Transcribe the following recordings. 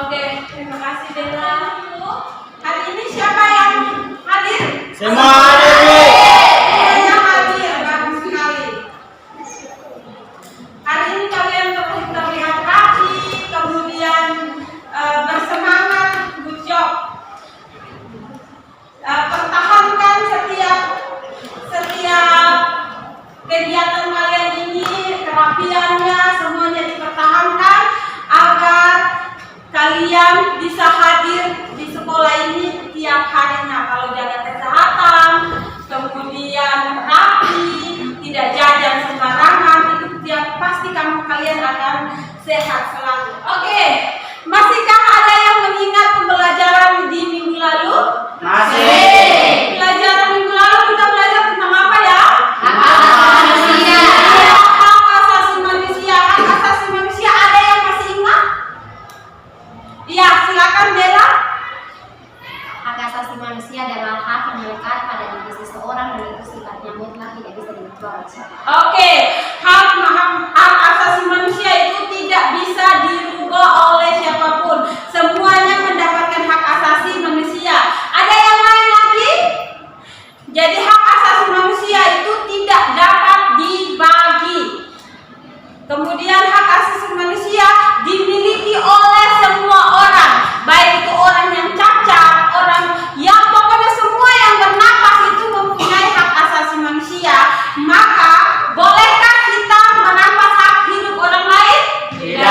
Oke, terima kasih Bella. Hari ini siapa yang hadir? Semua hadir, Bu. Semuanya hadir, bagus sekali. Hari ini kalian terlihat rapi, kemudian bersemangat, good job. Pertahankan setiap kegiatan kalian ini, kerapiannya semuanya dipertahankan agar kalian bisa hadir di sekolah ini tiap harinya. Kalau jaga kesehatan, kemudian rapi, tidak jajan sembarangan, itu pasti kalian akan sehat selalu. Oke, masihkah ada yang mengingat pembelajaran di minggu lalu? Masih. Pelajaran minggu lalu kita belajar tentang apa ya? Hak asasi manusia. Hak asasi manusia. Hak asasi manusia, ada yang masih ingat? Iya, silakan Bella. Hak asasi manusia adalah hak yang melekat pada diri seseorang dan itu sifatnya mutlak, tidak bisa dirubah oleh siapa. Oke, hak asasi manusia itu tidak bisa dirubah oleh siapapun. Semuanya mendapatkan hak asasi manusia. Ada yang lain lagi? Jadi hak asasi manusia itu tidak dapat dibagi. Kemudian hak asasi manusia dimiliki oleh semua orang, baik itu orang yang cacat, orang yang pokoknya semua yang bernapas itu mempunyai hak asasi manusia. Maka bolehkah kita merampas hak hidup orang lain? Tidak.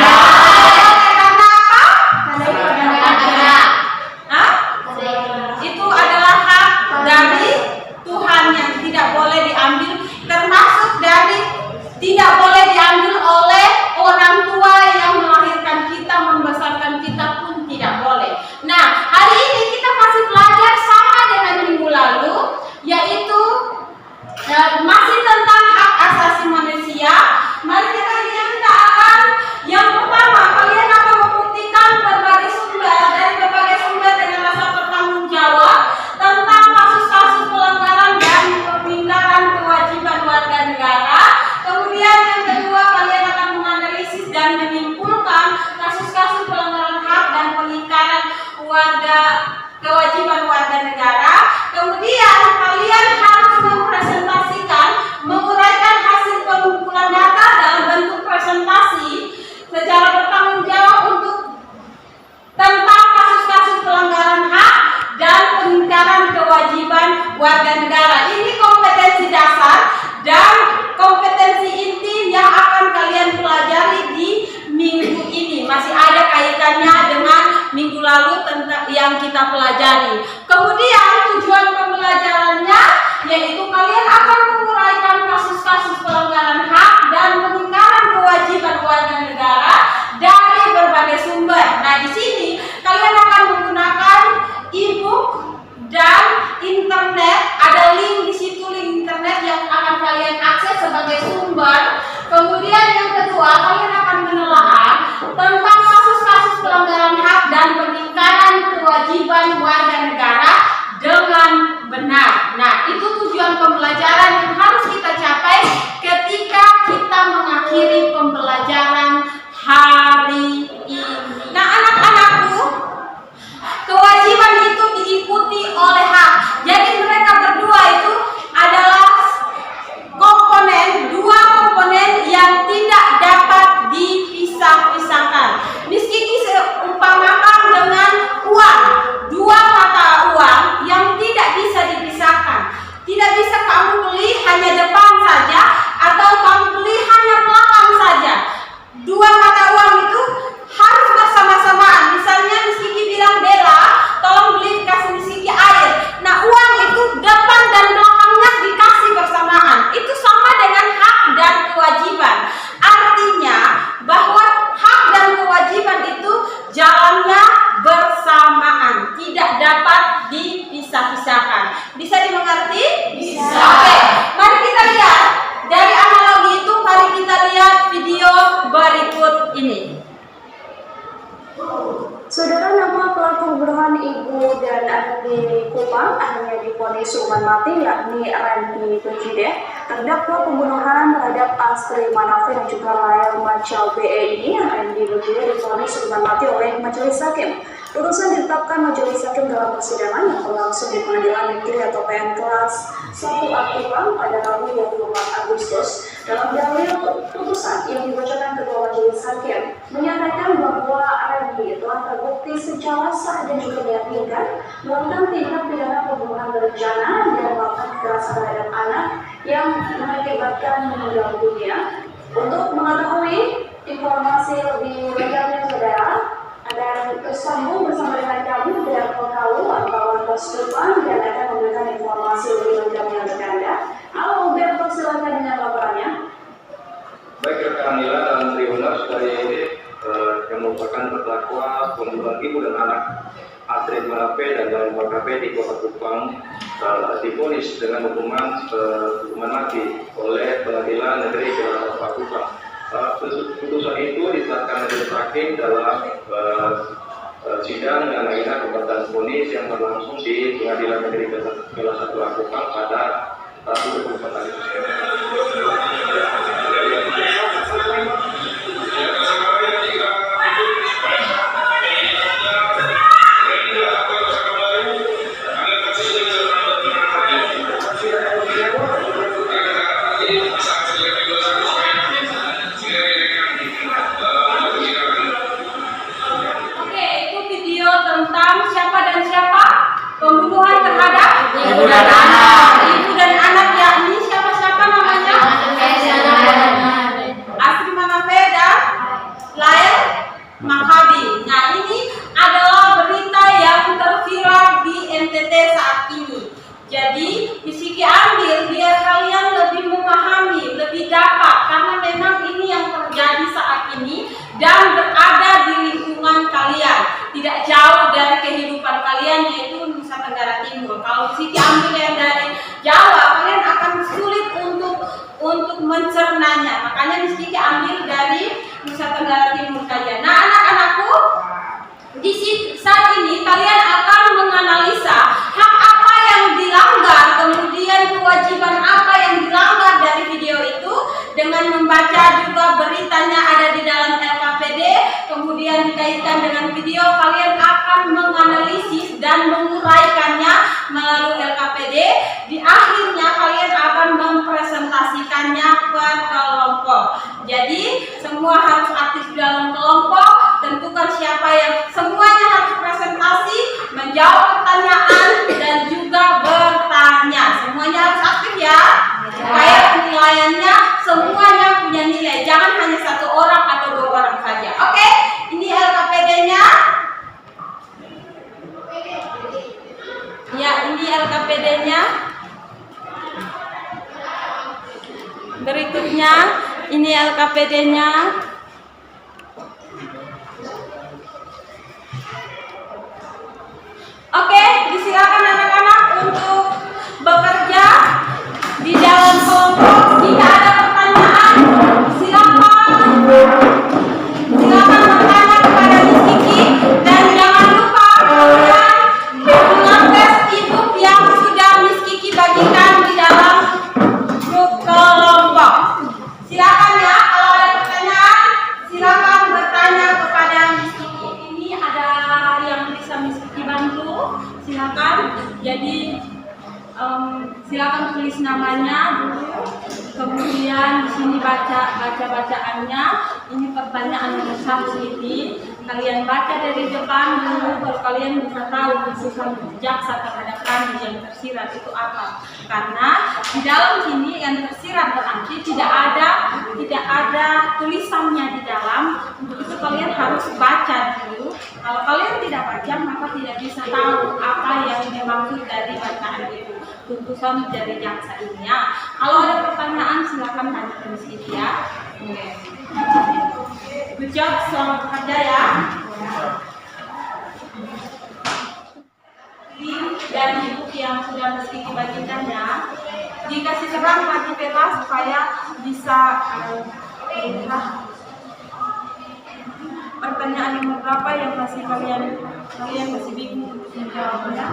Karena apa? internet, ada link di situ, link internet yang akan kalian akses sebagai sumber. Kemudian yang kedua, kalian akan menelaah tentang kasus-kasus pelanggaran hak dan peningkatan kewajiban warga negara dengan benar. Nah, itu tujuan pembelajaran yang harus kita capai ketika kita mengakhiri pembelajaran hari ini. Nah, anak-anakku, kewajiban itu diikuti oleh hak. Jadi mereka berdua itu adalah dua komponen yang tidak dapat dipisah-pisahkan. Miss Kiki seumpamakan dengan uang, dua mata uang yang tidak bisa dipisahkan. Tidak bisa kamu beli hanya depan saja atau kamu beli hanya belakang saja. Dua mata uang itu harus bersama-samaan. Misalnya Miss Kiki bilang, Bella, tolong beli kasih Miss Kiki air. Nah, uang itu depan dan belakangnya dikasih bersamaan. Itu sama dengan hak dan kewajiban. Artinya bahwa hak dan kewajiban itu jalannya bersamaan, tidak dapat dipisah-pisahkan. Bisa dimengerti? Bisa. Oke, mari kita lihat. Dari analogi itu, mari kita lihat video berikut ini. Saudara, nama pelaku pembunuhan ibu dan anak di Kupang akhirnya divonis hukuman mati, yakni Randy Pejide. Terdakwa pembunuhan terhadap Astri Manafe dan juga Lael Macal BE ini, Randy Pejide, divonis hukuman mati oleh majelis hakim. Putusan ditetapkan majelis hakim dalam persidangan yang berlangsung di Pengadilan Negeri atau PN kelas 1 Kupang pada Rabu 24 Agustus. Dalam dalil putusan yang dibacakan kedua majelis hakim menyatakan bahwa Randy telah terbukti secara sah dan juga meyakinkan melakukan tindak pidana pembunuhan berencana dan melakukan kekerasan terhadap anak yang mengakibatkan meninggal dunia. Untuk mengetahui informasi lebih lengkapnya, saudara, Anda tersambung bersama dengan kami dari Pekalu atau Kupang dan akan memberikan informasi lebih lengkapnya untuk Anda. Halo, Umberto, silakan dengan laporannya. Baik, rekan Nila dan Tribunal, saudara ini yang merupakan terdakwa pembunuhan ibu dan anak Astri Manafe dan Lael Macal di Kota Kupang divonis dengan hukuman mati oleh Pengadilan Negeri Jakarta Kupang. Putusan itu ditetapkan majelis hakim dalam sidang dengan agenda pembacaan vonis yang berlangsung di Pengadilan Negeri Kelas 1 Kupang pada Rabu 24 Agustus. Pembunuhan terhadap ibu dan anak. Ibu dan anak yakni siapa namanya? Astri Manafe dan Lael Macal. Nah, ini adalah berita yang terviral di NTT saat ini. Jadi, Kiki ambil biar kalian lebih memahami, lebih dapat, karena memang ini yang terjadi saat ini dan berada di lingkungan kalian, tidak jauh dari kehidupan kalian, yaitu Nusa Tenggara Timur. Kalau Kiki ambil yang dari Jawa, kalian akan sulit untuk mencernanya. Makanya Kiki ambil dari Nusa Tenggara Timur saja. Nah, anak-anakku, saat ini kalian akan menganalisa hak apa yang dilanggar, kemudian kewajiban apa yang dilanggar dari video itu dengan membaca juga beritanya ada di dalam LKPD, kemudian dikaitkan dengan video. Kalian akan menganalisis dan menguraikannya melalui LKPD. Di akhirnya kalian akan mempresentasikannya ke kelompok. Jadi semua harus aktif dalam kelompok. Tentukan siapa yang semuanya harus presentasi, menjawab pertanyaan dan juga bertanya. Semuanya harus aktif ya, supaya penilaiannya semuanya punya nilai. Jangan hanya satu orang atau dua orang saja. Oke, ini LKPD-nya. Ya, ini LKPD-nya. Berikutnya, ini LKPD-nya. Oke, disilakan anak-anak untuk silakan tulis namanya dulu, kemudian di sini bacaannya. Ini pertanyaan nomor 1 ini kalian baca dari depan dulu, baru kalian bisa tahu keputusan jaksa terhadap Randi yang tersirat itu apa. Karena di dalam sini yang tersirat berarti tidak ada tulisannya di dalam. Untuk itu kalian harus baca dulu. Kalau kalian tidak baca maka tidak bisa tahu apa yang dimaksud dari bacaan itu, tuntutan dari jaksa ini ya. Kalau ada pertanyaan silakan tanyakan di sini ya. Good job, selamat bekerja ya. Dan ibu yang sudah mesti dibagikannya dikasih terang lagi peta supaya bisa lihat pertanyaan nomor berapa yang masih kalian masih bingung untuk menjawabnya.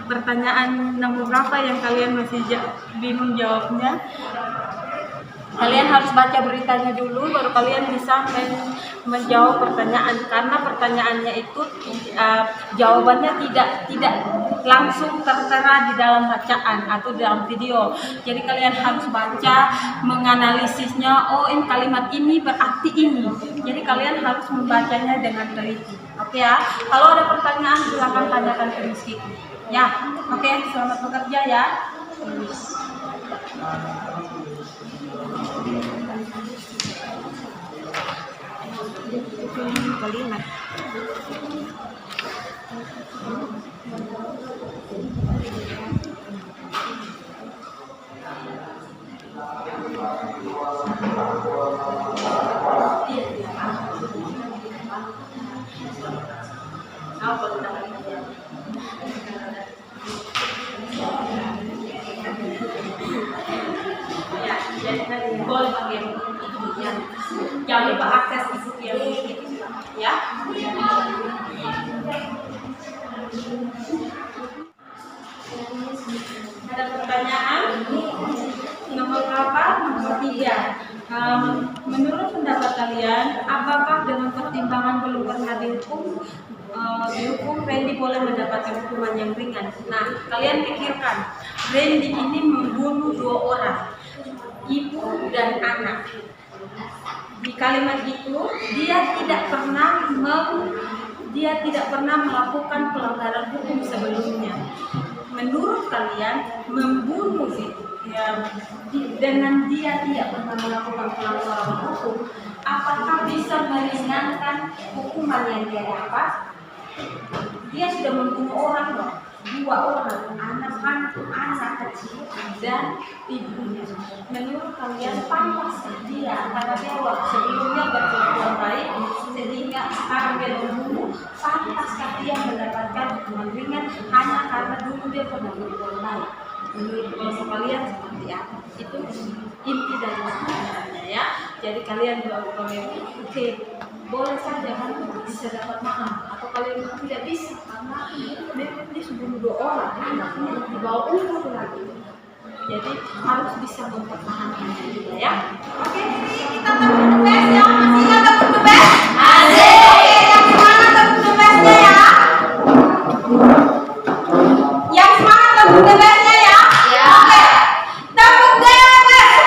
Pertanyaan nomor berapa yang kalian masih bingung jawabnya? Kalian harus baca beritanya dulu baru kalian bisa menjawab pertanyaan, karena pertanyaannya itu jawabannya tidak langsung tertera di dalam bacaan atau dalam video. Jadi kalian harus baca, menganalisisnya. Oh, ini kalimat ini berarti ini. Jadi kalian harus membacanya dengan teliti. Oke ya. Kalau ada pertanyaan silakan tanyakan ke Rizky. Ya, oke. Selamat bekerja ya. Kalimat. Boleh pakai jangan lupa akses ibu yang ya. Ada pertanyaan nomor berapa? Nomor 3. Menurut pendapat kalian, apakah dengan pertimbangan belum pernah dihukum Randy boleh mendapatkan hukuman yang ringan? Nah, kalian pikirkan, Randy ini membunuh 2 orang, ibu dan anak. Di kalimat itu dia tidak pernah melakukan pelanggaran hukum sebelumnya. Menurut kalian membunuh dengan dia tidak pernah melakukan pelanggaran hukum, apakah bisa meringankan hukuman yang dia dapat? Dia sudah membunuh orang loh, 2 orang, anak kecil dan ibunya. Menurut kalian pantas dia, karena dia sebelumnya berkelakuan baik sehingga sekarang dia membunuh, pantaskah dia mendapatkan hukuman ringan hanya karena dulu dia pernah berbuat baik? Menurut kelompok kalian seperti apa? Itu inti dari pertanyaannya ya. Jadi kalian oke, boleh saja kan bisa dapat maaf, atau kalian tidak bisa karena dia sebelum 2 orang anaknya di bawah umur lagi. Jadi harus bisa mempertahankan juga ya. Oke, kita tepuk the best ya. Masih ingat tepuk the best? Asik. Oke, yang semangat tepuk the bestnya ya. Yang semangat tepuk the bestnya ya. Oke, tepuk the best.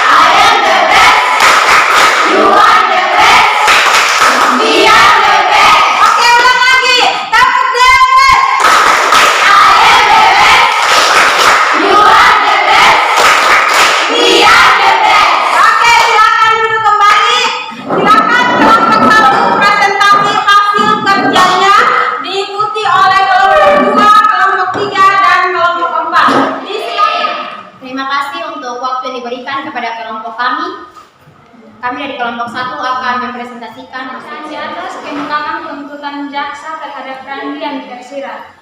I am the best. You are the best. We are the best. Oke, ulang lagi. Tepuk the best. I am the best. You are the best. We are the best. Oke, silakan duduk kembali. Silakan kelompok 1 presentasi hasil kerjanya diikuti oleh kelompok 2, kelompok 3 dan kelompok 4. Disilakan. Terima kasih untuk waktu yang diberikan kepada kelompok kami. Kami dari kelompok 1 akan mempresentasikan hasil Di atas kemukakan tuntutan jaksa terhadap Randy yang tersirat.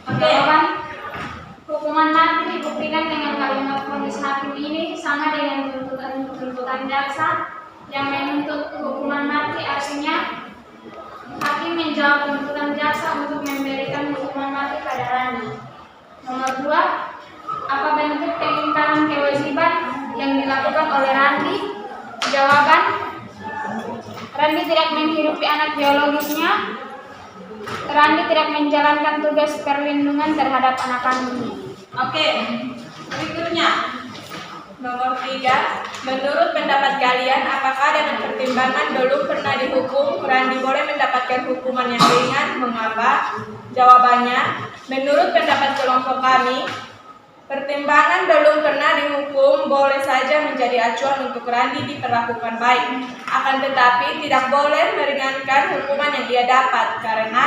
Jawaban, hukuman mati dibuktikan dengan kalimat vonis hakim ini sama dengan tuntutan jaksa yang menuntut hukuman mati. Artinya hakim menjawab tuntutan jaksa untuk memberikan hukuman mati pada Randy. Nomor 2, apa bentuk pengingkaran kewajiban yang dilakukan oleh Randy? Jawaban: Randi tidak menghidupi anak biologisnya. Randi tidak menjalankan tugas perlindungan terhadap anak kandungnya. Oke, berikutnya nomor 3. Menurut pendapat kalian, apakah dengan pertimbangan Dolu pernah dihukum, Randi boleh mendapatkan hukuman yang ringan? Mengapa? Jawabannya, menurut pendapat kelompok kami, pertimbangan Dolu pernah dihukum boleh saja menjadi acuan untuk Randi diperlakukan baik. Akan tetapi tidak boleh meringankan hukuman yang ia dapat karena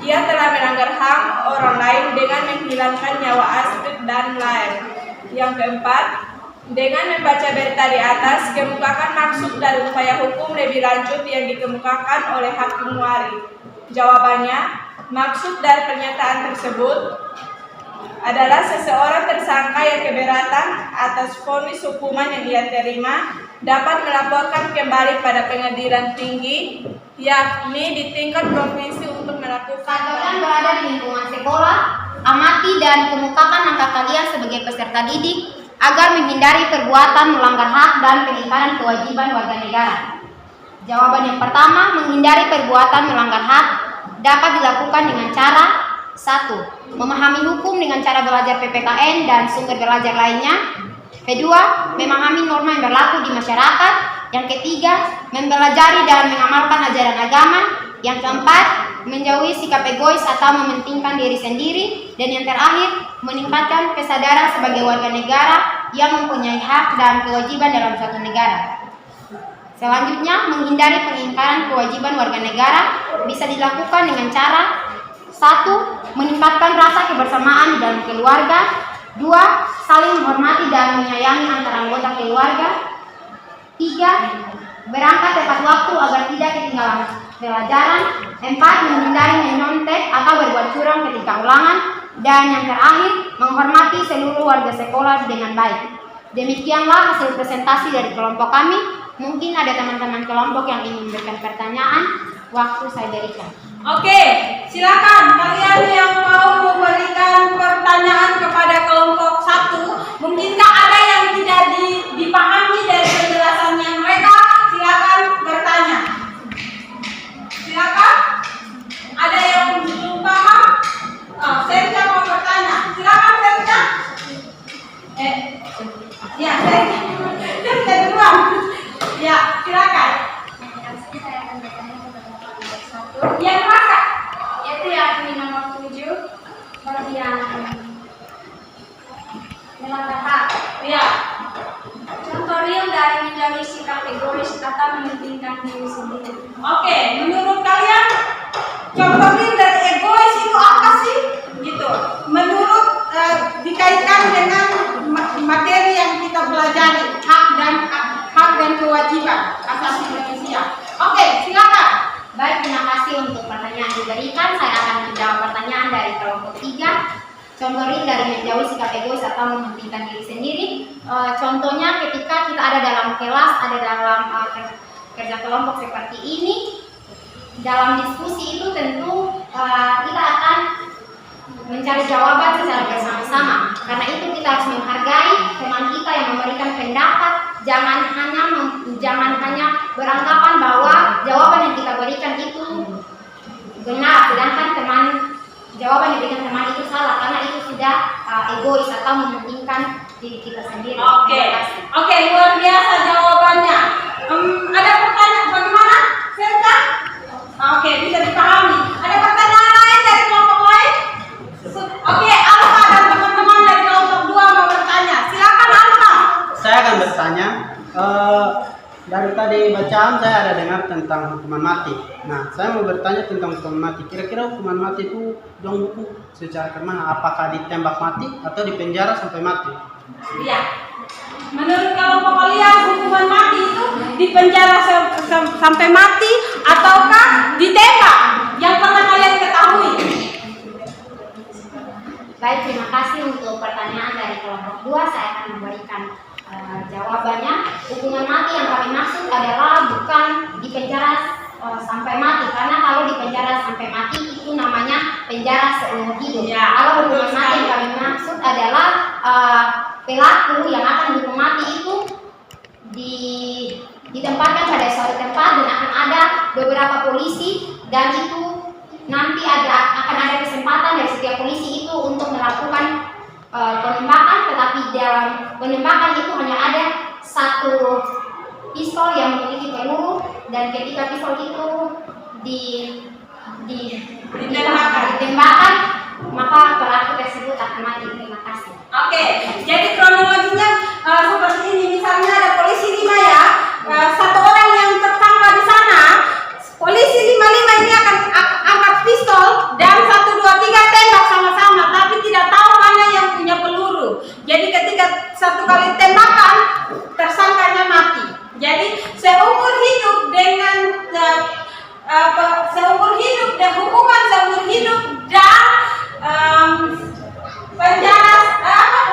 ia telah melanggar HAM orang lain dengan menghilangkan nyawa Astrid dan lain. Yang keempat, dengan membaca berita di atas, kemukakan maksud dan upaya hukum lebih lanjut yang dikemukakan oleh Hakim Wari. Jawabannya, maksud dari pernyataan tersebut adalah seseorang tersangka yang keberatan atas vonis hukuman yang ia terima dapat melaporkan kembali pada pengadilan tinggi, yakni di tingkat provinsi untuk melakukan. Kalian berada di lingkungan sekolah, amati dan kemukakan angka kalian sebagai peserta didik agar menghindari perbuatan melanggar hak dan pengingkaran kewajiban warga negara. Jawaban yang pertama, menghindari perbuatan melanggar hak dapat dilakukan dengan cara: 1. Memahami hukum dengan cara belajar PPKN dan sumber belajar lainnya. 2. Memahami norma yang berlaku di masyarakat. Yang ketiga, mempelajari dan mengamalkan ajaran agama. Yang keempat, menjauhi sikap egois atau mementingkan diri sendiri. Dan yang terakhir, meningkatkan kesadaran sebagai warga negara yang mempunyai hak dan kewajiban dalam suatu negara. Selanjutnya, menghindari pengingkaran kewajiban warga negara bisa dilakukan dengan cara: 1. Meningkatkan rasa kebersamaan di dalam keluarga. 2. Saling menghormati dan menyayangi antara anggota keluarga. 3. Berangkat tepat waktu agar tidak ketinggalan pelajaran. 4. Menghindari menyontek atau berbuat curang ketika ulangan. Dan yang terakhir, menghormati seluruh warga sekolah dengan baik. Demikianlah hasil presentasi dari kelompok kami. Mungkin ada teman-teman kelompok yang ingin memberikan pertanyaan. Waktu saya berikan. Oke, silakan kalian yang mau memberikan pertanyaan kepada kelompok 1. Mungkinkah ada yang tidak dipahami dari penjelasannya mereka? Silakan bertanya. Silakan. Ada yang belum paham? Serja mau bertanya. Silakan Serja. Ya, Serja duluan. Ya, silakan. Yang mana? Yaitu yakni nomor 7, bagian melanggar hak. Ya. Contoh real dari menjauhi sikap egois atau mementingkan diri sendiri. Oke, menurut kalian contoh real dari egois itu apa sih? Gitu. Menurut dikaitkan dengan materi yang kita pelajari, hak dan kewajiban asasi manusia. Oke, silakan. Baik, terima kasih untuk pertanyaan yang diberikan. Saya akan menjawab pertanyaan dari kelompok 3. Contoh real dari menjauhi sikap egois atau mementingkan diri sendiri. Contohnya ketika kita ada dalam kelas, ada dalam kerja kelompok seperti ini. Dalam diskusi itu tentu kita akan mencari jawaban secara bersama-sama. Karena itu kita harus menghargai teman kita yang memberikan pendapat. Jangan hanya beranggapan bahwa jawaban yang kita berikan itu benar, sedangkan jawaban yang diberikan teman itu salah, karena itu sudah egois atau mementingkan diri kita sendiri. Oke, luar biasa jawabannya. Ada pertanyaan bagaimana? Serta? Oke, bisa dipahami. Ada pertanyaan lain dari kelompok lain? Oke, Alfa dan teman-teman dari kelompok 2 mau bertanya. Silakan Alfa. Saya akan bertanya. Dari tadi bacaan saya ada dengar tentang hukuman mati. Nah, saya mau bertanya tentang hukuman mati. Kira-kira hukuman mati itu dong buku secara kemana? Apakah ditembak mati atau dipenjara sampai mati? Iya. Menurut kelompok kalian hukuman mati itu dipenjara sampai mati ataukah ditembak? Yang pernah kalian ketahui? Baik, terima kasih untuk pertanyaan dari kelompok 2. Saya akan memberikan jawabannya. Hukuman mati yang kami maksud adalah bukan dipenjara sampai mati, karena kalau dipenjara sampai mati itu namanya penjara seumur hidup. Ya, kalau hukuman mati yang kami maksud adalah pelaku yang akan dihukum mati itu ditempatkan pada suatu tempat dan akan ada beberapa polisi, dan itu nanti akan ada kesempatan dari setiap polisi itu untuk melakukan penembakan, tetapi dalam penembakan itu hanya ada satu pistol yang memiliki peluru, dan ketika pistol itu ditembakkan, maka pelaku tersebut akan mati. Terima kasih. Oke, jadi kronologinya seperti ini. Misalnya ada polisi 5 ya, satu orang yang tertangkap di sana, polisi 5 ini akan angkat pistol dan 1, 2, 3 tembak sama-sama, tapi tidak tahu mana yang punya peluru. Jadi ketika satu kali tembakan, tersangkanya mati. Jadi seumur hidup dengan hukuman seumur hidup dan penjara,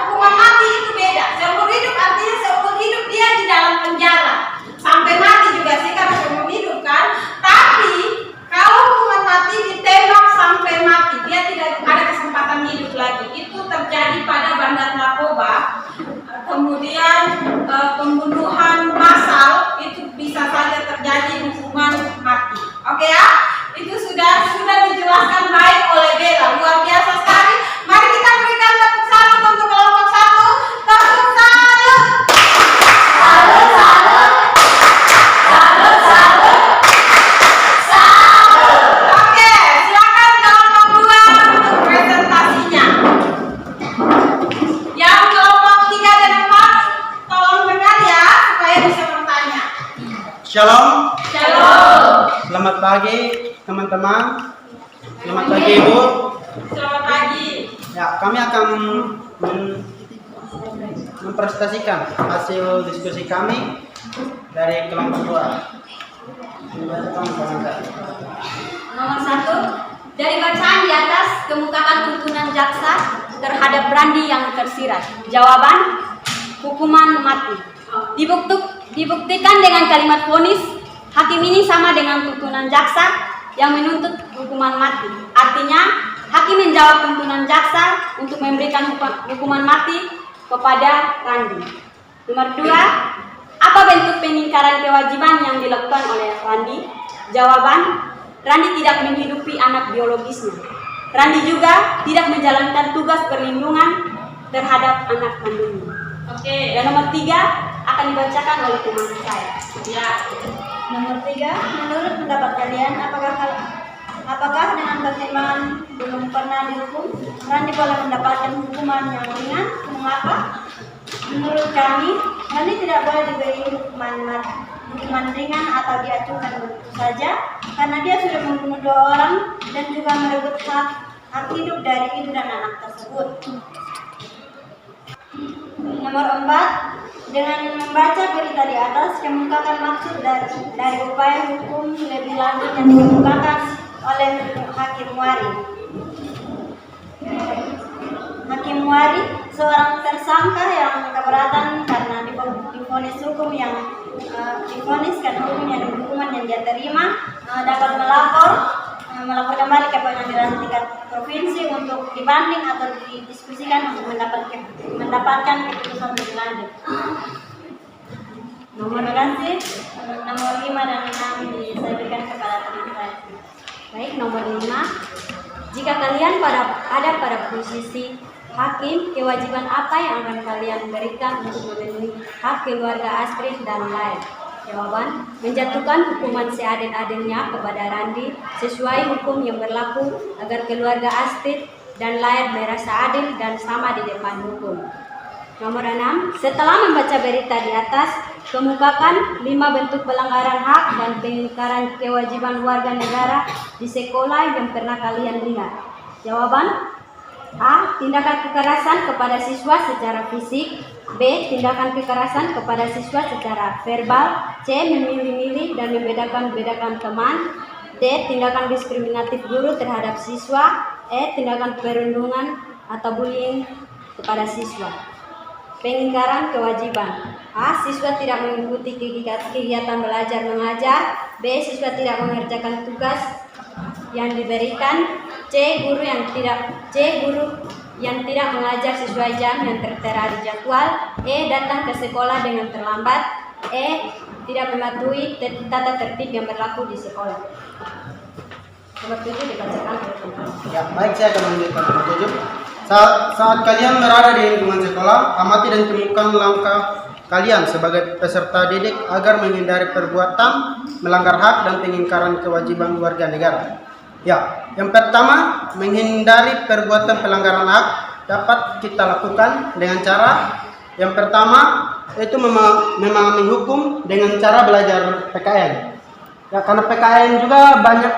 hukuman mati itu beda. Seumur hidup artinya seumur hidup dia di dalam penjara sampai mati juga sih, kan seumur hidup kan. Tapi kalau hukuman mati ditembak sampai mati, dia tidak ada kesempatan hidup lagi. Itu terjadi pada bandar narkoba. Kemudian pembunuhan massal itu bisa saja terjadi hukuman mati. Oke ya, itu sudah dijelaskan baik oleh Bella, luar biasa sekali. Mari kita berikan tepuk salut untuk kelompok 1. Tepuk salut. Salut, salut. Salut, salut. Salut. Oke, silakan kelompok 2 untuk presentasinya. Yang kelompok 3 dan 4 tolong dengar ya supaya bisa bertanya. Shalom. Shalom. Selamat pagi teman-teman. Selamat pagi Ibu. Selamat pagi. Ya, kami akan mempresentasikan hasil diskusi kami dari kelompok 2. Nomor 1, dari bacaan di atas kemukakan tuntunan jaksa terhadap Randi yang tersirat. Jawaban, hukuman mati. Dibuktikan dengan kalimat vonis, hakim ini sama dengan tuntunan jaksa yang menuntut hukuman mati. Artinya, hakim menjawab tuntunan jaksa untuk memberikan hukuman mati kepada Randi. Nomor 2, apa bentuk pengingkaran kewajiban yang dilakukan oleh Randi? Jawaban, Randi tidak menghidupi anak biologisnya. Randi juga tidak menjalankan tugas perlindungan terhadap anak kandungnya. Oke. Dan nomor 3 akan dibacakan oleh teman saya. Ya. Nomor 3, menurut pendapat kalian, apakah dengan pertimbangan belum pernah dihukum, Randi boleh mendapatkan hukuman yang ringan? Mengapa? Menurut kami, Randi tidak boleh diberi hukuman ringan atau diacuhkan begitu saja, karena dia sudah membunuh 2 orang dan juga merebut hak hidup dari ibu dan anak tersebut. Nomor 4, dengan membaca berita di atas, kemukakan maksud dari upaya hukum lebih lanjut yang dikemukakan oleh Hakim Wari. Hakim Wari, seorang tersangka yang keberatan karena difonis hukum yang hukuman yang dia terima, dapat melapor kembali ke pengadilan tingkat provinsi untuk dibanding atau didiskusikan untuk mendapatkan keputusan lebih lanjut. Nomor 5 dan 6 disebutkan kepada teman saya. Baik, nomor 5. Jika kalian ada pada posisi hakim, kewajiban apa yang akan kalian berikan untuk memenuhi hak keluarga Astrid dan lain? Jawaban, menjatuhkan hukuman seadil-adilnya kepada Randi sesuai hukum yang berlaku agar keluarga Astrid dan Lair merasa adil dan sama di depan hukum. Nomor 6, setelah membaca berita di atas, kemukakan 5 bentuk pelanggaran hak dan pengingkaran kewajiban warga negara di sekolah yang pernah kalian lihat. Jawaban, A. Tindakan kekerasan kepada siswa secara fisik. B. Tindakan kekerasan kepada siswa secara verbal. C. Memilih-milih dan membedakan-bedakan teman. D. Tindakan diskriminatif guru terhadap siswa. E. Tindakan perundungan atau bullying kepada siswa. Pengingkaran kewajiban. A. Siswa tidak mengikuti kegiatan belajar mengajar. B. Siswa tidak mengerjakan tugas yang diberikan. C. Guru yang tidak mengajar sesuai jam yang tertera di jadwal. E. Datang ke sekolah dengan terlambat. tidak mematuhi tata tertib yang berlaku di sekolah. Nomor 7 dibacakan oleh teman. Ya, baik, saya akan melanjutkan nomor 7. Saat kalian berada di lingkungan sekolah, amati dan temukan langkah kalian sebagai peserta didik agar menghindari perbuatan melanggar hak dan pengingkaran kewajiban warga negara. Ya, yang pertama, menghindari perbuatan pelanggaran hak dapat kita lakukan dengan cara yang pertama itu memahami hukum dengan cara belajar PKN. Ya, karena PKN juga banyak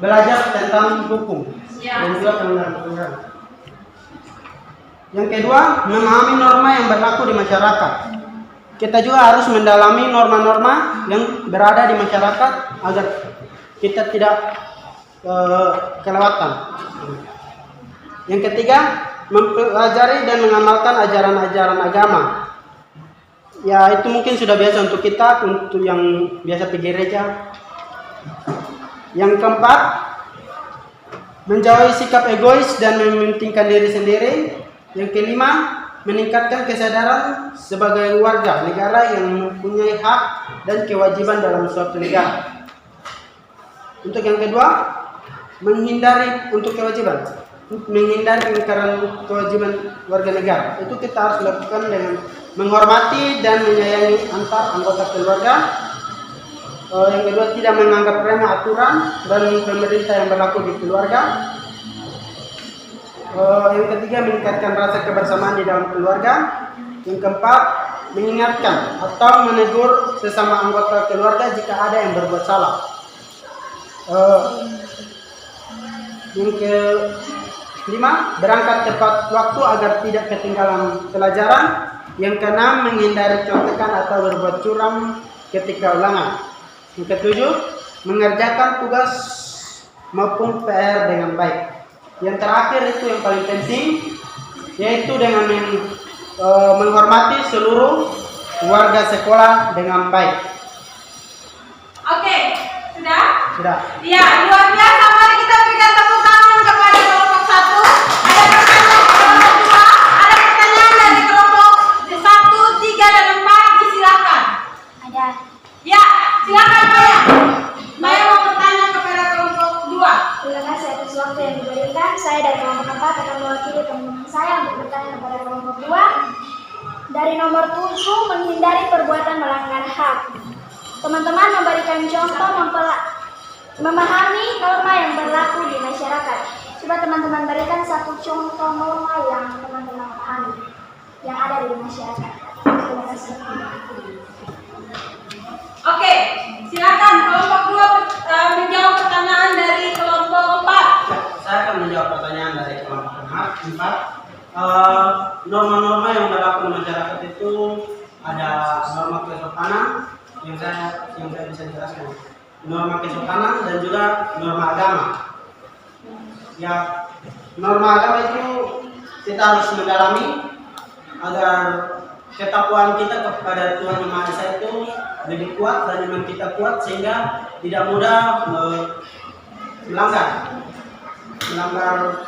belajar tentang hukum dan juga pelanggaran. Yang kedua, memahami norma yang berlaku di masyarakat. Kita juga harus mendalami norma-norma yang berada di masyarakat agar kita tidak kelewatan. Yang ketiga, mempelajari dan mengamalkan ajaran-ajaran agama. Ya, itu mungkin sudah biasa untuk kita, untuk yang biasa pergi gereja. Yang keempat, menjauhi sikap egois dan mementingkan diri sendiri. Yang kelima, meningkatkan kesadaran sebagai warga negara yang mempunyai hak dan kewajiban dalam suatu negara. Untuk yang kedua, menghindari pengingkaran kewajiban warga negara. Itu kita harus lakukan dengan menghormati dan menyayangi antar anggota keluarga. Yang kedua, tidak menganggap remeh aturan dan pemerintah yang berlaku di keluarga. Yang ketiga, meningkatkan rasa kebersamaan di dalam keluarga. Yang keempat, mengingatkan atau menegur sesama anggota keluarga jika ada yang berbuat salah. Yang kelima, berangkat tepat waktu agar tidak ketinggalan pelajaran. Yang keenam, menghindari contekan atau berbuat curang ketika ulangan. Yang ketujuh, mengerjakan tugas maupun PR dengan baik. Yang terakhir itu yang paling penting, yaitu dengan menghormati seluruh warga sekolah dengan baik. Oke, sudah? Sudah. Ya, luar biasa. Mari kita berikan tepuk tangan kepada kelompok 1. Ada pertanyaan kelompok 2, ada pertanyaan dari kelompok 1, 3, dan 4. Silakan. Ada. Ya, silakan Maya. Maya mau bertanya kepada kelompok 2. Terima kasih atas waktu yang diberikan. Saya dari kelompok 4 akan mewakili teman-teman saya untuk bertanya kepada kelompok 2. Dari nomor 7, menghindari perbuatan melanggar hak. Teman-teman memberikan contoh memahami norma yang berlaku di masyarakat. Coba teman-teman berikan satu contoh norma yang teman-teman pahami yang ada di masyarakat. Terima kasih. Oke, silakan kelompok 2 menjawab pertanyaan dari kelompok 4. Saya akan menjawab pertanyaan dari kelompok 4. Norma-norma yang berlaku di masyarakat itu ada norma kesopanan yang saya bisa jelaskan. Norma kesopanan dan juga norma agama. Ya, norma agama itu kita harus mendalami agar ketakwaan kita kepada Tuhan Yang Maha Esa itu lebih kuat dan iman kita kuat sehingga tidak mudah melanggar norma-norma.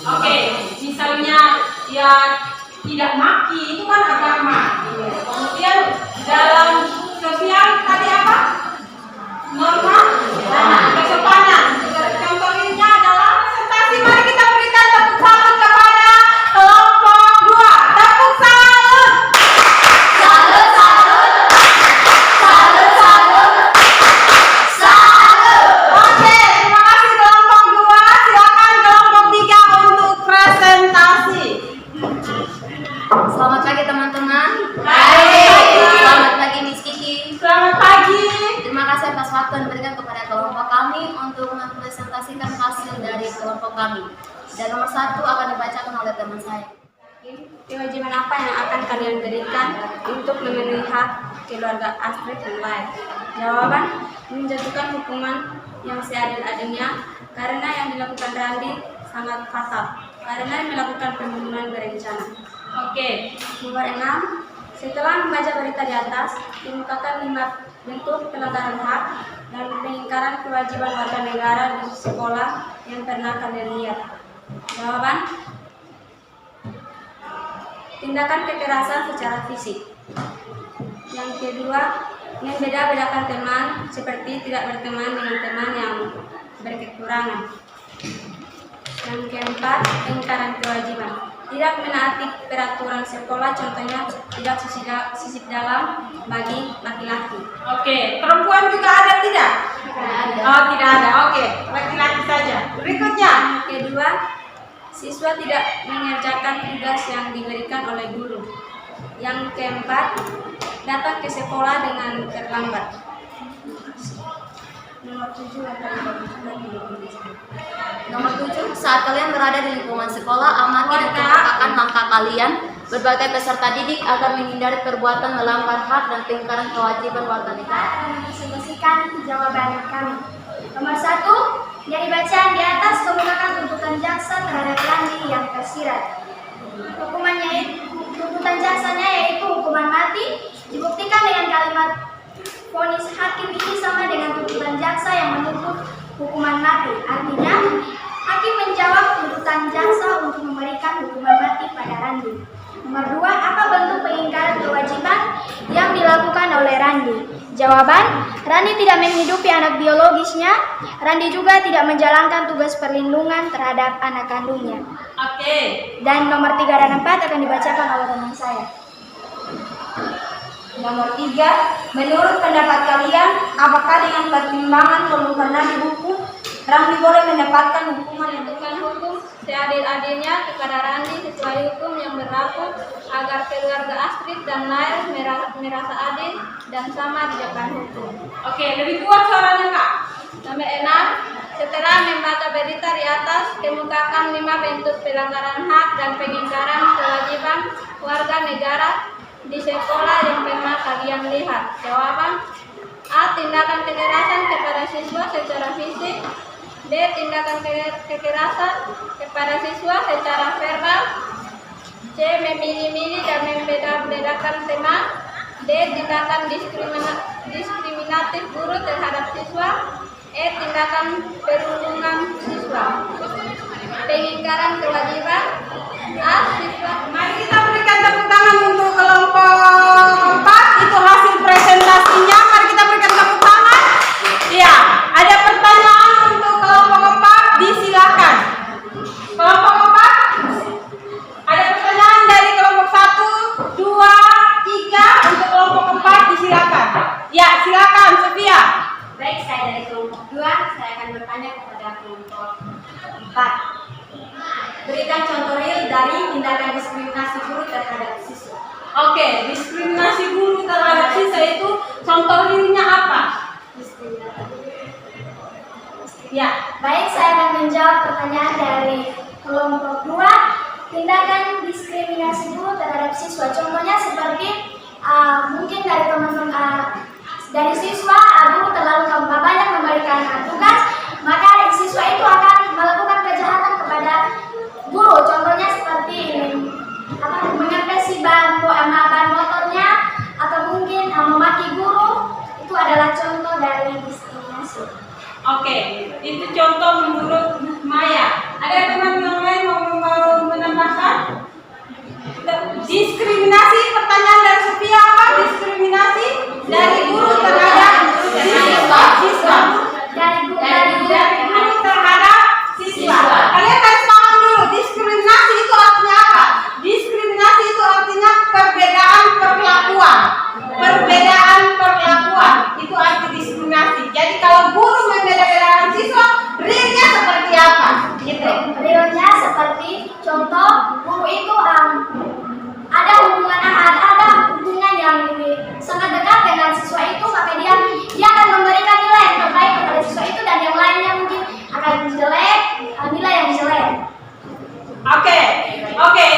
Oke, misalnya ya tidak maki itu kan agama. Kemudian dalam sosial tadi apa? Norma kesopanan. Contohnya adalah presentasi. Mari kita berikan tepuk tangan kepada kelompok 2. Tepuk salut. Salut, salut. Salut, salut. Salut. Oke, terima kasih kelompok 2. Silakan kelompok 3 untuk presentasi. Selamat pagi teman-teman. Baik. Selamat pagi Miss Kiki. Selamat pagi. Terima kasih atas waktu yang diberikan kepada kelompok kami untuk mempresentasikan hasil dari kelompok kami. Dan nomor 1 akan dibacakan oleh teman saya. Kewajiban apa yang akan kalian berikan untuk memenuhi hak keluarga Astrid dan lain? Jawaban, menjatuhkan hukuman yang seadil-adilnya karena yang dilakukan Randi sangat fatal karena melakukan pembunuhan berencana. Oke. Nomor 6, setelah membaca berita di atas, dikemukakan 5 bentuk pelanggaran hak dan pengingkaran kewajiban warga negara di sekolah yang pernah kalian lihat. Jawaban, tindakan kekerasan secara fisik. Yang kedua, membeda-bedakan teman seperti tidak berteman dengan teman yang berkekurangan. Yang keempat, pengingkaran kewajiban. Tidak menaati peraturan sekolah, contohnya tidak sisip dalam bagi laki-laki. Oke, perempuan juga ada tidak? Tidak ada. Oh, tidak ada. Oke, laki-laki saja. Berikutnya. Yang kedua, siswa tidak mengerjakan tugas yang diberikan oleh guru. Yang keempat, datang ke sekolah dengan terlambat. Nomor 7, saat kalian berada di lingkungan sekolah, amati dan kemukakan langkah kalian berbagai peserta didik agar menghindari perbuatan melanggar hak dan pengingkaran kewajiban warga negara. Presentasikan jawaban kami. Nomor 1, dari bacaan di atas kemukakan tuntutan jaksa terhadap Randi yang tersirat. Tuntutan jaksanya yaitu hukuman mati, dibuktikan dengan kalimat vonis hakim ini sama dengan tuntutan jaksa yang menuntut hukuman mati. Artinya, hakim menjawab tuntutan jaksa untuk memberikan hukuman mati pada Randi. Nomor 2, apa bentuk pengingkaran kewajiban yang dilakukan oleh Randi? Jawaban, Randi tidak menghidupi anak biologisnya. Randi juga tidak menjalankan tugas perlindungan terhadap anak kandungnya. Oke. Dan nomor 3 dan 4 akan dibacakan oleh teman saya. Nomor 3, menurut pendapat kalian, apakah dengan pertimbangan keluhan Randi hukum, Randi boleh mendapatkan hukuman yang bukan hukum seadil-adilnya kepada Randi sesuai hukum yang berlaku agar keluarga Astrid dan Nail merasa adil dan sama di depan hukum. Oke, lebih kuat suaranya, Kak. Nomor 6, setelah membaca berita di atas, kemukakan 5 bentuk pelanggaran hak dan pengingkaran kewajiban warga negara di sekolah yang pernah kalian lihat. Jawaban, A. Tindakan kekerasan kepada siswa secara fisik. B. Tindakan kekerasan kepada siswa secara verbal. C. Memilih-milih dan membeda-bedakan teman. D. Tindakan diskriminatif guru terhadap siswa. E. Tindakan perundungan siswa. Pengingkaran kewajiban. A. Siswa. Mari kita berikan tepuk tangan untuk kelompok 4. Itu hasil presentasinya. Mari kita berikan tepuk tangan. Iya, ada pertanyaan untuk kelompok 4. Disilakan. Kelompok 4. Ada pertanyaan dari kelompok 1, 2, 3 untuk kelompok 4. Disilakan. Ya, silakan Sofia. Baik, saya dari kelompok 2, saya akan bertanya kepada kelompok 4. Berikan contoh real dari tindakan diskriminasi guru terhadap siswa. Oke, diskriminasi guru terhadap siswa itu contoh realnya apa? Ya, Baik, saya akan menjawab pertanyaan dari kelompok 2. Tindakan diskriminasi guru terhadap siswa. Contohnya seperti mungkin dari teman-teman dari siswa, guru terlalu banyak memberikan tugas, maka siswa itu akan melakukan kejahatan kepada guru. Contohnya seperti mengerpesi ban motornya atau mungkin memaki guru. Itu adalah contoh dari diskriminasi. oke, itu contoh menurut Maya. Ada teman yang lain mau menambahkan? Diskriminasi, pertanyaan dari Sophia apa? Diskriminasi dari guru terhadap siswa. Dari guru Terhadap siswa. Kalian harus paham dulu, diskriminasi itu artinya apa? Diskriminasi itu artinya perbedaan perlakuan. Perbedaan perlakuan itu arti diskriminasi. Jadi kalau guru membeda-bedakan siswa, realnya seperti apa? Gitu. Realnya seperti contoh guru itu ada hubungan yang sangat dekat dengan siswa itu, maka dia akan memberikan nilai yang terbaik kepada siswa itu, dan yang lainnya mungkin akan jelek, nilai yang jelek. Oke,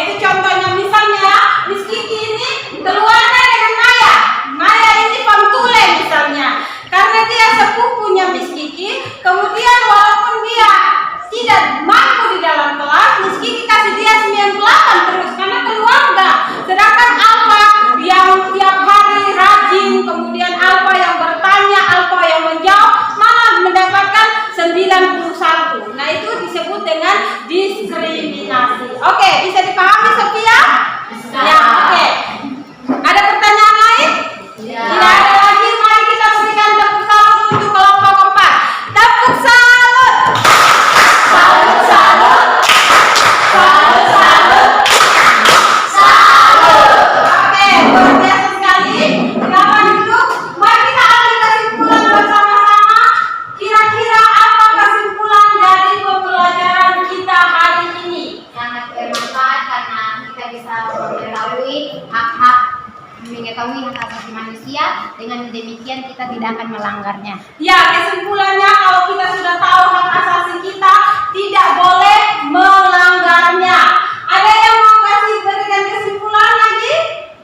itu contohnya. Misalnya ya, Miss Kiki ini keluarnya dengan Maya. Maya ini pantule misalnya. Karena dia sepupunya Miss Kiki, kemudian walaupun dia tidak mampu di dalam kelas, Miss Kiki kasih dia 98 terus karena keluarga. Sedangkan Alfa yang tiap hari rajin, kemudian Alfa yang bertanya, Alfa yang menjawab, malah mendapatkan 91. Nah, itu disebut dengan diskriminasi. Oke, bisa dipahami Sophia? Ya, mengetahui hak asasi manusia. Dengan demikian kita tidak akan melanggarnya. Ya, kesimpulannya kalau kita sudah tahu hak asasi kita, tidak boleh melanggarnya. Ada yang mau kasih berikan kesimpulan lagi?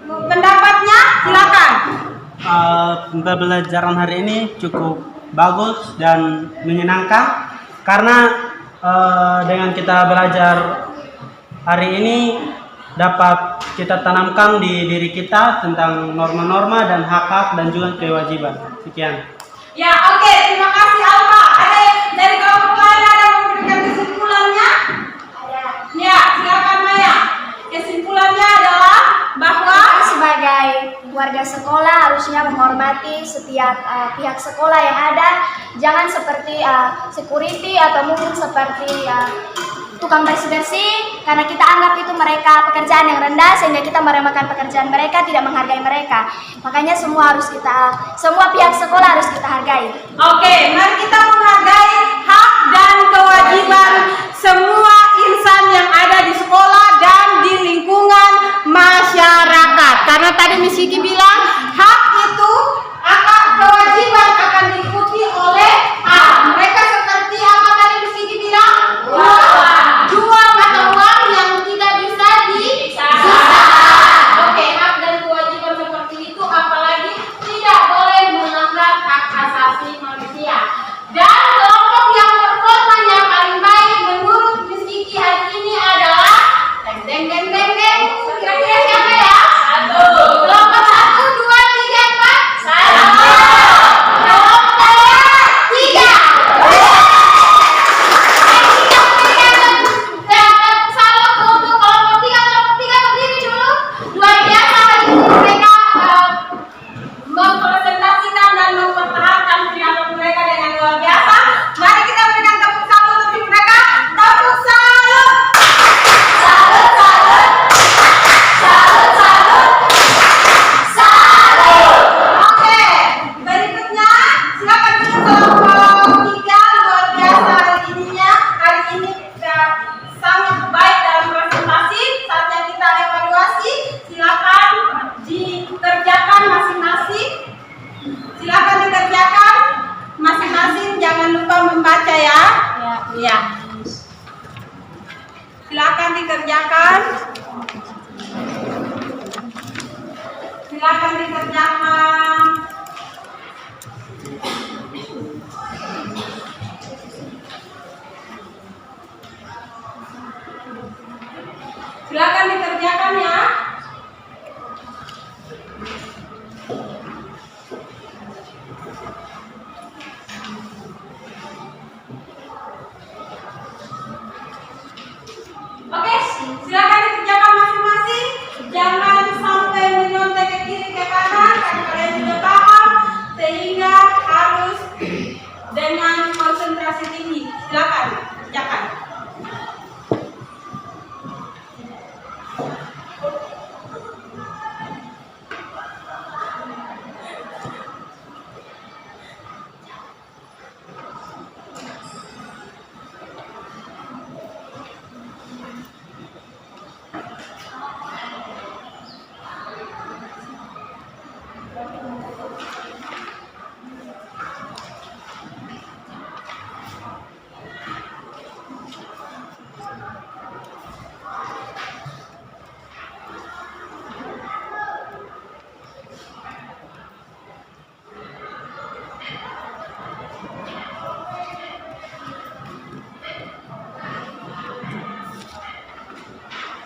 Pendapatnya, silakan. Pembelajaran hari ini cukup bagus dan menyenangkan karena dengan kita belajar hari ini dapat kita tanamkan di diri kita tentang norma-norma dan hak-hak dan juga kewajiban. Sekian. Ya, oke, terima kasih Alfa. Ada dari kelompok lain ada yang memberikan kesimpulannya? Ada. Ya, silakan Maya. Kesimpulannya adalah bahwa Sebagai warga sekolah harusnya menghormati setiap pihak sekolah yang ada. Jangan seperti security atau mungkin seperti tukang bersih-bersih, karena kita anggap itu mereka pekerjaan yang rendah sehingga kita meremehkan pekerjaan mereka, tidak menghargai mereka. Makanya semua pihak sekolah harus kita hargai. oke, mari kita menghargai hak dan kewajiban semua insan yang ada di sekolah dan di lingkungan masyarakat. Karena tadi Miss Kiki bilang hak itu akan kewajiban akan diikuti oleh mereka seperti apa tadi Miss Kiki bilang? Dua mata uang yang tidak bisa dipisahkan. Oke, hak dan kewajiban seperti itu apalagi tidak boleh melanggar hak asasi manusia. Dan kelompok yang performanya paling baik menurut Miss Kiki hari ini adalah deng. Kira-kira siapa ya? Kelompok 1, 2, 3, 4. Kelompok 3. Kelompok 3 berdiri dulu. Luar biasa hari ini mereka mempresentasikan dan mempertahankan pernyataan mereka dengan luar biasa. Mari kita berikan tepuk salut untuk mereka. Tepuk salut. Oke, berikutnya silakan kelompok 3 luar biasa hari ini sangat baik dalam presentasi. Saatnya kita evaluasi. Silakan dikerjakan masing-masing. Jangan lupa membaca ya. Ya. Silakan dikerjakan. Silakan dikerjakan ya. Oke, silakan dikerjakan masing-masing. Jangan sampai menyontek ke kiri ke kanan karena kalian sudah paham, sehingga harus dengan konsentrasi tinggi. Silakan kerjakan.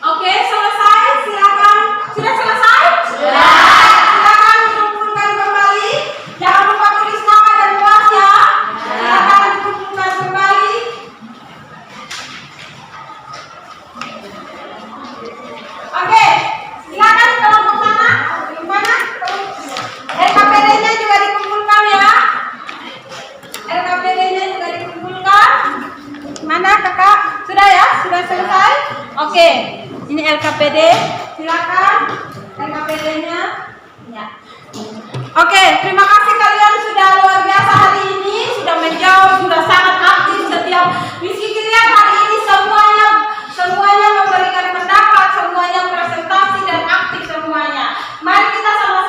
Oke, selesai. Silakan. Sudah selesai? Sudah. Silakan dikumpulkan kembali. Jangan lupa tulis nama dan kelas ya. Silakan dikumpulkan kembali. Oke, silakan kelompok sana. Gimana? LKPD-nya juga dikumpulkan ya. LKPD-nya juga dikumpulkan. Mana kakak? Sudah ya? Sudah selesai? Oke. Ini LKPD, silakan LKPD-nya. Ya. Oke, terima kasih kalian sudah luar biasa hari ini, sudah menjawab, sudah sangat aktif setiap misi kalian hari ini semuanya memberikan pendapat, semuanya presentasi dan aktif semuanya. Mari kita sama-sama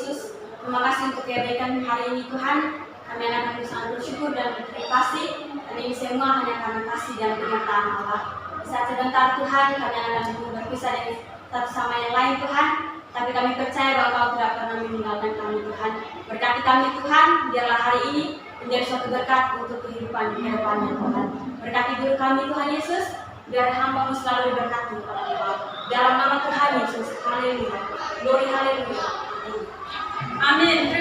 Yesus. Terima kasih untuk kebaikan hari ini Tuhan. Kami akan sangat bersyukur dan berterima kasih. Dan ini semua hanya karena kasih dan penyertaan Allah. Saat sebentar Tuhan, kami akan berpisah dari satu sama yang lain Tuhan. Tapi kami percaya bahwa Kau tidak pernah meninggalkan kami Tuhan. Berkati kami Tuhan, biarlah hari ini menjadi suatu berkat untuk kehidupan di depannya Tuhan. Berkati guru kami Tuhan Yesus, biar hamba-Mu selalu diberkati oleh Allah. Dalam nama Tuhan Yesus, haleluya. Glory haleluya. Amin.